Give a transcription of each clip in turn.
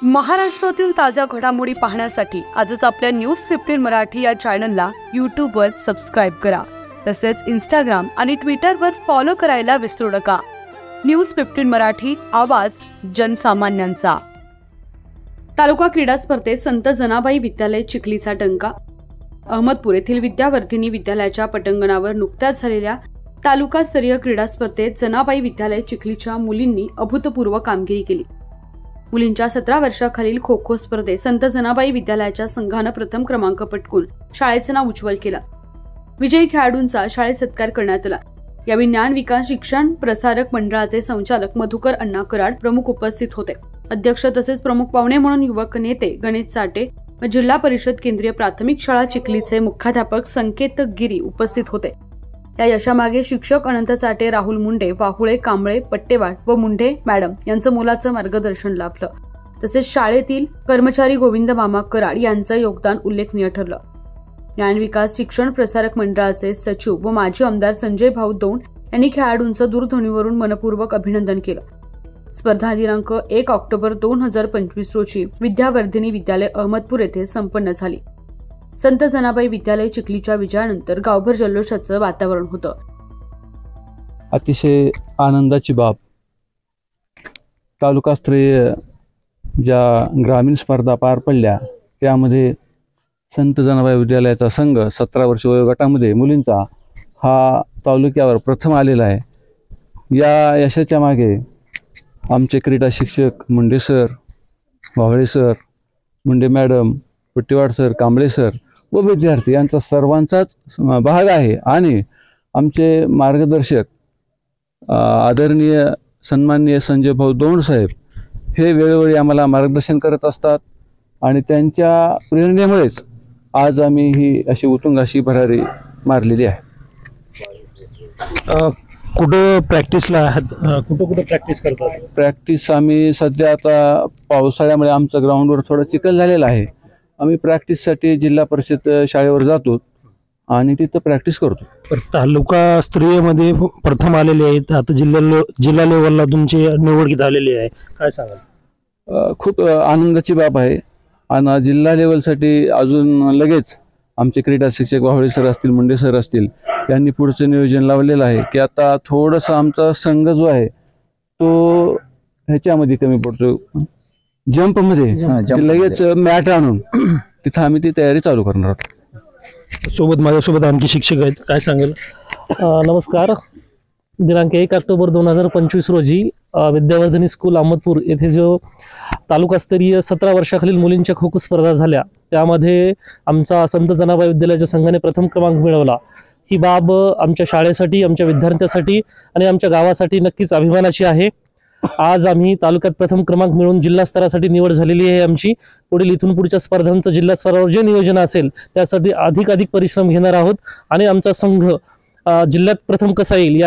महाराष्ट्रातील ताज्या घडामोडी पाहण्यासाठी आजच आपल्या न्यूज 15 मराठी या चॅनलला यूट्यूबवर सबस्क्राईब करा। तसेच इंस्टाग्राम आणि ट्विटरवर फॉलो करायला विसरू नका। न्यूज 15 मराठी, आवाज जनसामान्यांचा। तालुका क्रीडा स्पर्धेत संत जनाबाई विद्यालय चिखलीचा डंका। अहमदपूर येथील विद्यावर्धिनी विद्यालयाच्या पटांगणावर नुकत्याच झालेल्या तालुकास्तरीय क्रीडा स्पर्धेत जनाबाई विद्यालय चिखलीच्या मुलींनी अभूतपूर्व कामगिरी केली। मुलींच्या 17 वर्षाखालील खो खो स्पर्धेत संत जनाबाई विद्यालयाच्या संघानं प्रथम क्रमांक पटकून शाळेचं नाव उज्ज्वल केलं। विजयी खेळाडूंचा शाळेत सत्कार करण्यात आला। यावेळी ज्ञान विकास शिक्षण प्रसारक मंडळाचे संचालक मधुकर अण्णा कराड प्रमुख उपस्थित होते। अध्यक्ष तसेच प्रमुख पाहुणे म्हणून युवक नेते गणेश चाटे व जिल्हा परिषद केंद्रीय प्राथमिक शाळा चिखलीचे मुख्याध्यापक संकेत गिरी उपस्थित होते। या यशामागे शिक्षक अनंत चाटे, राहुल मुंडे, वाहुळे, कांबळे, पट्टेवाड व मुंडे मॅडम यांचं मोलाचं मार्गदर्शन लाभलं। तसेच शाळेतील कर्मचारी गोविंद मामा कराड यांचं योगदान उल्लेखनीय ठरलं। ज्ञान विकास शिक्षण प्रसारक मंडळाचे सचिव व माजी आमदार संजय भाऊ दौंड यांनी खेळाडूंचं दूरध्वनीवरून मनपूर्वक अभिनंदन केलं। स्पर्धा दिनांक 1 ऑक्टोबर 2025 रोजी विद्यावर्धिनी विद्यालय अहमदपूर येथे संपन्न झाली। संत जनाबाई विद्यालय चिखलीच्या विजयानंतर गावभर जल्लोषाचं वातावरण होतं। अतिशय आनंदाची बाब, तालुकास्तरीय ज्या ग्रामीण स्पर्धा पार पडल्या त्यामध्ये संत जनाबाई विद्यालयाचा संघ 17 वर्ष वयोगटामध्ये मुलींचा हा तालुक्यावर प्रथम आलेला आहे। या यशाच्या मागे आमचे क्रीडा शिक्षक Munde sir, Wahule sir, Munde madam, Pattewad sir, Kamble sir व विद्यार्थी यांचा सर्वांचाच भाग आहे। आणि आमचे मार्गदर्शक आदरणीय सन्माननीय संजय भाऊ दौंड साहेब हे वेळोवेळी आम्हाला मार्गदर्शन करत असतात आणि त्यांच्या प्रेरणेमुळेच आज आम्ही ही अशी उत्तुंग भरारी मारलेली आहे। कुठं प्रॅक्टिसला आहात, कुठं प्रॅक्टिस करतात? प्रॅक्टिस आम्ही सध्या आता पावसाळ्यामुळे आमचं ग्राउंडवर थोडं चिखल झालेलं आहे। आम्ही प्रॅक्टिससाठी जिल्हा परिषद शाळेवर जातो आणि तिथं प्रॅक्टिस करतो। तालुका स्तरीयमध्ये प्रथम आलेले आहेत, आता जिल्हा लेवलला तुमची निवड झालेली आहे, काय सांगाल? खूप आनंदाची बाब आहे। आणि जिल्हा लेवलसाठी अजून लगेच आमचे क्रीडा शिक्षक वाहुळे सर असतील, मुंडे सर असतील यांनी पुढचं नियोजन लावलेलं आहे की आता थोडंसं आमचा संघ जो आहे तो ह्याच्यामध्ये कमी पडतो, जंपमध्ये लगेच मॅट आणून तिथं आम्ही ती तयारी चालू करणार आहोत। माझ्यासोबत आणखी शिक्षक आहेत, काय सांगेल? नमस्कार। दिनांक 1 ऑक्टोबर 2025 रोजी विद्यावर्धिनी स्कूल अहमदपूर येथे जो तालुकास्तरीय 17 वर्षाखालील मुलींच्या खो खो स्पर्धा झाल्या त्यामध्ये आमचा संत जनाबाई विद्यालयाच्या संघाने प्रथम क्रमांक मिळवला। ही बाब आमच्या शाळेसाठी, आमच्या विद्यार्थ्यांसाठी आणि आमच्या गावासाठी नक्कीच अभिमानाची आहे। आज आम्ही तालुक्यात प्रथम क्रमांक मिळवून जिल्हा स्तरासाठी निवड झालेली आहे आमची। पुढील इथून पुढच्या स्पर्धांचं जिल्हा स्तरावर जे नियोजन असेल त्यासाठी अधिक परिश्रम घेणार आहोत आणि आमचा संघ जिल्ह्यात प्रथम कसा येईल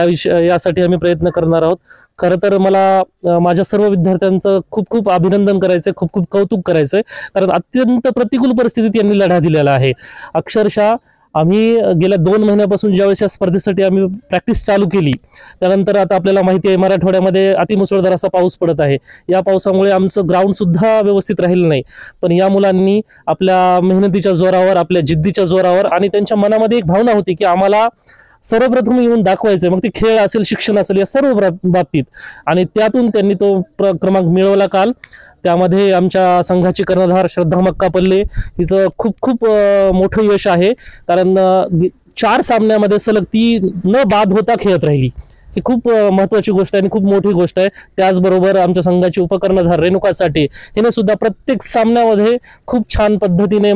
यासाठी आम्ही प्रयत्न करणार आहोत। खरं तर मला माझ्या सर्व विद्यार्थ्यांचं खूप खूप अभिनंदन करायचं, खूप खूप कौतुक करायचं, कारण अत्यंत प्रतिकूल परिस्थितीत त्यांनी लढा दिलेला आहे। अक्षरशः आम्ही गेल्या 2 महिन्यापासून ज्यावेळेस या स्पर्धेसाठी आम्ही प्रॅक्टिस चालू केली त्यानंतर आता आपल्याला माहिती आहे मराठवाड्यामध्ये अतिमुसळधार असा पाऊस पडत आहे। या पावसामुळे आमचं ग्राउंड सुद्धा व्यवस्थित राहिलं नाही, पण या मुलांनी आपल्या मेहनतीच्या जोरावर, आपल्या जिद्दीच्या जोरावर आणि त्यांच्या मनामध्ये एक भावना होती की आम्हाला सर्वप्रथम येऊन दाखवायचंय, मग ते खेळ असेल, शिक्षण असेल, या सर्व बाबतीत, आणि त्यातून त्यांनी तो क्रमांक मिळवला काल। त्यामध्ये आमच्या संघाची कर्णधार श्रद्धा मक्कापल्ले हिचं खूप खूप मोठं यश आहे, कारण 4 सामन्यामध्ये सलग ती न बाद होता खेळत राहिली। ही खूप महत्त्वाची गोष्ट आहे आणि खूप मोठी गोष्ट आहे। त्याचबरोबर आमच्या संघाची उपकर्णधार रेणुका चाटे हिने सुद्धा प्रत्येक सामन्यामध्ये खूप छान पद्धतीने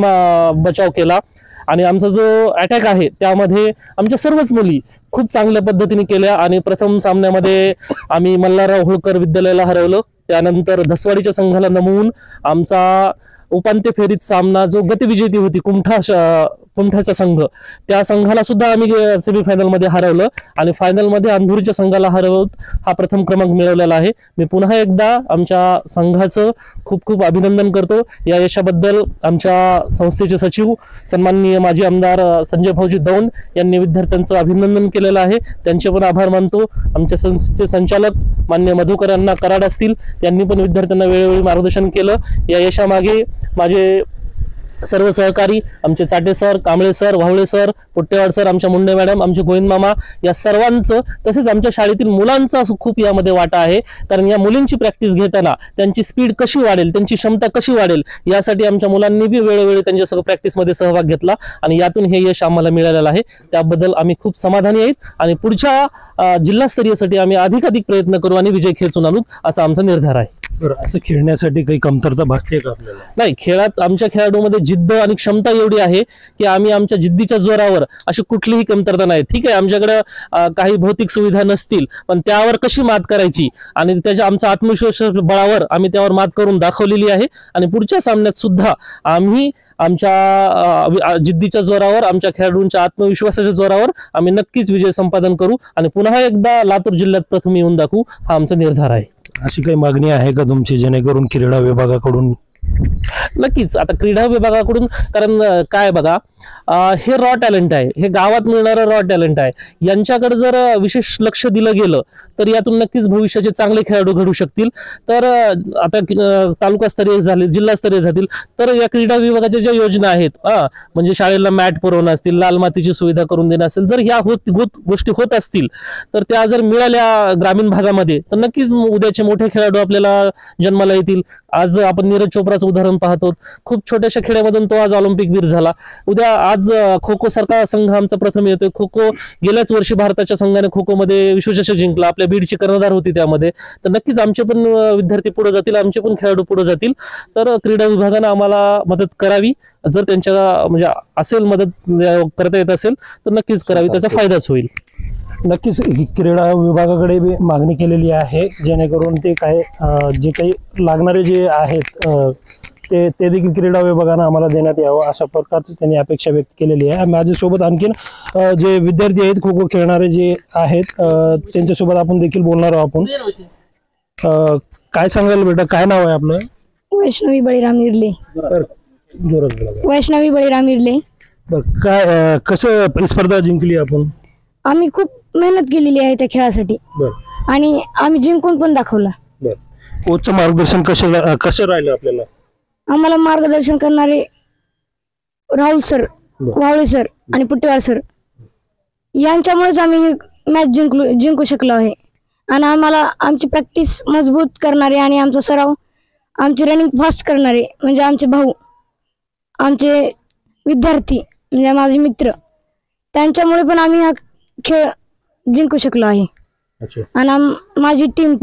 बचाव केला आणि आमचा जो अटॅक आहे त्यामध्ये आमच्या सर्वच मुली खूप चांगल्या पद्धतीने केल्या आणि प्रथम सामन्यामध्ये आम्ही मल्हारराव होळकर विद्यालयाला हरवलं। त्यानंतर धसवाडीच्या संघाला नमवून आमचा उपांत्य फेरीत सामना जो गतविजेती होती कुमठाचा संघ, त्या संघाला सुद्धा आम्ही सेमीफायनलमध्ये हरवलं आणि फायनलमध्ये अंधूरच्या संघाला हरवत हा प्रथम क्रमांक मिळवलेला आहे. मी पुन्हा एकदा आमच्या संघाचं खूप खूप अभिनंदन करतो. या यशाबद्दल आमच्या संस्थेचे सचिव सन्माननीय माजी आमदार संजय भाऊजी दौंड यांनी विद्यार्थ्यांचं अभिनंदन केलेलं आहे. त्यांचे पण आभार मानतो. आमच्या संस्थेचे संचालक मान्य मधुकर यांना कराड असतील, त्यांनी पण विद्यार्थ्यांना वेळोवेळी मार्गदर्शन केलं. या यशामागे माझे सर्व सहकारी, आमचे Chate sir, Kamble sir, Wavale sir, Pottewad sir, आमच्या मुंडे मॅडम, आमचे गोविंद मामा, या सर्वांचं तसेच आमच्या शाळेतील मुलांचा खूप यामध्ये वाटा आहे. कारण या मुलींची प्रॅक्टिस घेताना त्यांची स्पीड कशी वाढेल, त्यांची क्षमता कशी वाढेल, यासाठी आमच्या मुलांनी बी वेळोवेळी त्यांच्यासह प्रॅक्टिसमध्ये सहभाग घेतला आणि यातून हे यश आम्हाला मिळालेलं आहे. त्याबद्दल आम्ही खूप समाधानी आहेत आणि पुढच्या जिल्हास्तरीयसाठी आम्ही अधिकाधिक प्रयत्न करू आणि विजय खेचून आणू असा आमचा निर्धार आहे. असं खेळण्यासाठी काही कमतरता भासते का आपल्याला? नाही, खेळात आमच्या खेळाडूमध्ये जिद्द आणि क्षमता एवढी आहे की आम्ही आमच्या जिद्दीच्या जोरावर अशी कुठलीही कमतरता नाही. ठीक आहे, आमच्याकडे काही भौतिक सुविधा नसतील, पण त्यावर कशी मात करायची आणि त्याच्या आमचा आत्मविश्वास बळावर आम्ही त्यावर मात करून दाखवलेली आहे. आणि पुढच्या सामन्यात सुद्धा आम्ही आमच्या जिद्दीच्या जोरावर, आमच्या खेळाडूंच्या आत्मविश्वासाच्या जोरावर आम्ही नक्कीच विजय संपादन करू आणि पुन्हा एकदा लातूर जिल्ह्यात प्रथम येऊन दाखवू हा आमचा निर्धार आहे. अशी काही मागणी आहे का तुमची जेणेकरून क्रीडा विभागाकडून? नक्कीच. आता क्रीडा विभागाकडून, कारण काय बघा, हे रॉ टॅलेंट आहे, हे गावात मिळणारं रॉ टॅलेंट आहे. यांच्याकडे जर विशेष लक्ष दिलं गेलं तर यातून नक्कीच भविष्याचे चांगले खेळाडू घडू शकतील. तर आता तालुकास्तरीय झाले, जिल्हास्तरीय जातील, तर या क्रीडा विभागाच्या ज्या योजना आहेत, म्हणजे शाळेला मॅट पुरवणं असतील, लाल मातीची सुविधा करून देणं असेल, जर ह्या गोष्टी होत असतील तर त्या जर मिळाल्या ग्रामीण भागामध्ये तर नक्कीच उद्याचे मोठे खेळाडू आपल्याला जन्माला येतील. आज आपण नीरज चोप्राचं उदाहरण पाहतो. खूप छोट्याशा खेड्यामधून तो आज ऑलिम्पिक वीर झाला. उद्या आज खो खो सारखा संघ आमचा प्रथम येतोय. खो खो गेल्याच वर्षी भारताच्या संघाने खो खो मध्ये विश्वचषक जिंकला. आपल्या बीडची कर्णधार होती त्यामध्ये. तर नक्कीच आमचे पण विद्यार्थी पुढे जातील, आमचे पण खेळाडू पुढे जातील. तर क्रीडा विभागानं आम्हाला मदत करावी. जर त्यांच्या म्हणजे असेल मदत करता येत असेल तर नक्कीच करावी, त्याचा फायदाच होईल. नक्कीच क्रीडा विभागाकडे बी मागणी केलेली आहे जेणेकरून ते काय जे काही लागणारे जे आहेत ते देखील क्रीडा विभागानं आम्हाला देण्यात यावं अशा प्रकारची त्यांनी अपेक्षा व्यक्त केलेली आहे. माझ्यासोबत आणखीन जे विद्यार्थी आहेत खो खो खेळणारे जे आहेत त्यांच्यासोबत आपण देखील बोलणार आहोत. आपण काय सांगाल बेटा, काय नाव आहे आपलं? वैष्णवी बळीराम इरले. वैष्णवी बळीराम इरले. काय कसं स्पर्धा जिंकली आपण? आम्ही खूप मेहनत केलेली आहे त्या खेळासाठी आणि आम्ही जिंकून पण दाखवलं. कोचचं मार्गदर्शन कसं राहिलं आपल्याला? आम्हाला मार्गदर्शन करणारे राहुल सर, वावळे सर आणि पुट्टेवाड सर यांच्यामुळेच आम्ही मॅच जिंकू शकलो आहे. आणि आम्हाला आमची प्रॅक्टिस मजबूत करणारे आणि आमचा सराव, आमची रनिंग फास्ट करणारे म्हणजे आमचे भाऊ, आमचे विद्यार्थी म्हणजे माझे मित्र, त्यांच्यामुळे पण आम्ही हा खेळ जिंकू शकलो आहे. आणि माझी टीम